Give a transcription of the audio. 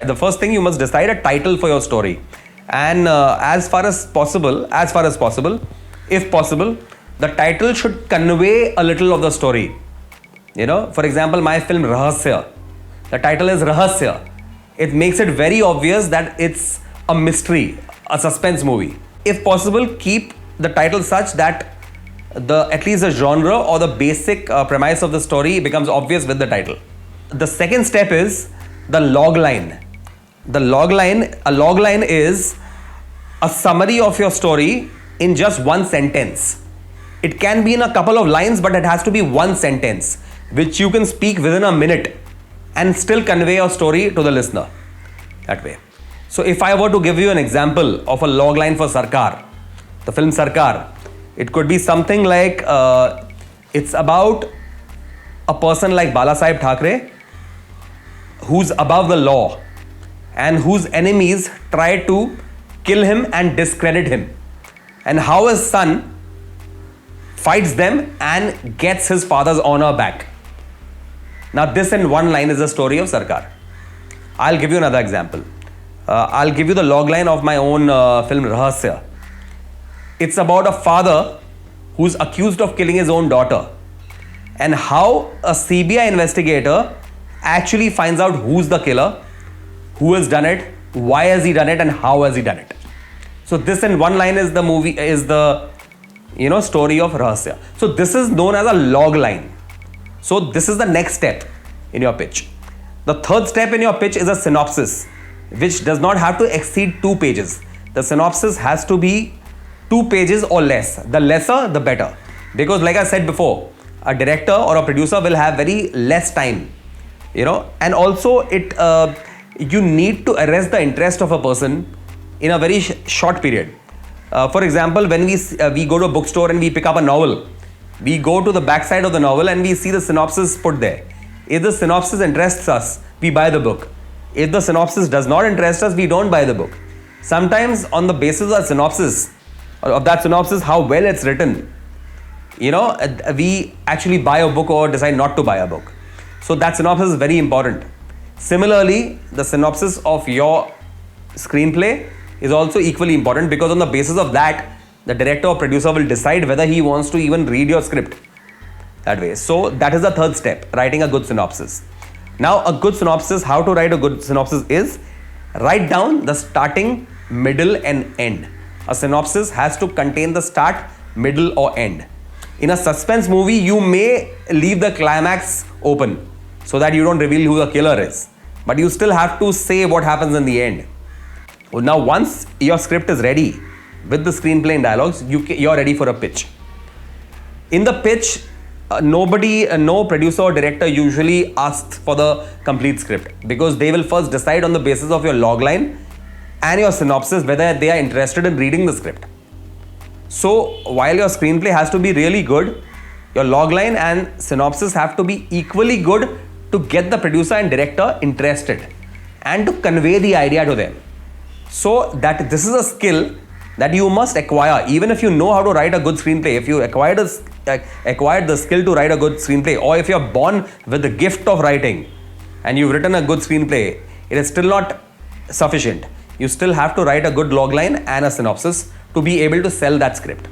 The first thing, you must decide a title for your story. And as far as possible, if possible, the title should convey a little of the story. For example, my film Rahasya, the title is Rahasya. It makes it very obvious that it's a mystery, a suspense movie. If possible, keep the title such that at least the genre or the basic premise of the story becomes obvious with the title. The second step is the log line. A log line is a summary of your story in just one sentence. It can be in a couple of lines, but it has to be one sentence, which you can speak within a minute and still convey your story to the listener. That way. So if I were to give you an example of a log line for Sarkar, the film Sarkar, it could be something like, it's about a person like Balasaheb Thackeray, who's above the law and whose enemies try to kill him and discredit him, and how his son fights them and gets his father's honor back. Now this in one line is the story of Sarkar. I'll give you another example. I'll give you the log line of my own film Rahasya. It's about a father who's accused of killing his own daughter, and how a CBI investigator actually finds out who's the killer, who has done it, why has he done it, and how has he done it. So this in one line is the story of Rahasya. So this is known as a log line. So this is the next step in your pitch. The third step in your pitch is a synopsis, which does not have to exceed 2 pages. The synopsis has to be 2 pages or less. The lesser, the better. Because like I said before, a director or a producer will have very less time, and also you need to arrest the interest of a person in a very short period. For example, when we go to a bookstore and we pick up a novel, we go to the backside of the novel and we see the synopsis put there. If the synopsis interests us, we buy the book. If the synopsis does not interest us, we don't buy the book. Sometimes on the basis of that synopsis, how well it's written, we actually buy a book or decide not to buy a book. So that synopsis is very important. Similarly, the synopsis of your screenplay is also equally important, because on the basis of that, the director or producer will decide whether he wants to even read your script. That way. So that is the third step, writing a good synopsis. Now, a good synopsis, how to write a good synopsis is, write down the starting, middle and end. A synopsis has to contain the start, middle or end. In a suspense movie, you may leave the climax open so that you don't reveal who the killer is, but you still have to say what happens in the end. Now, once your script is ready with the screenplay and dialogues, you're ready for a pitch. In the pitch, no producer or director usually asks for the complete script, because they will first decide on the basis of your logline and your synopsis whether they are interested in reading the script. So while your screenplay has to be really good, your logline and synopsis have to be equally good to get the producer and director interested and to convey the idea to them. So that this is a skill that you must acquire. Even if you know how to write a good screenplay, if you acquired the skill to write a good screenplay, or if you're born with the gift of writing and you've written a good screenplay, it is still not sufficient. You still have to write a good logline and a synopsis to be able to sell that script.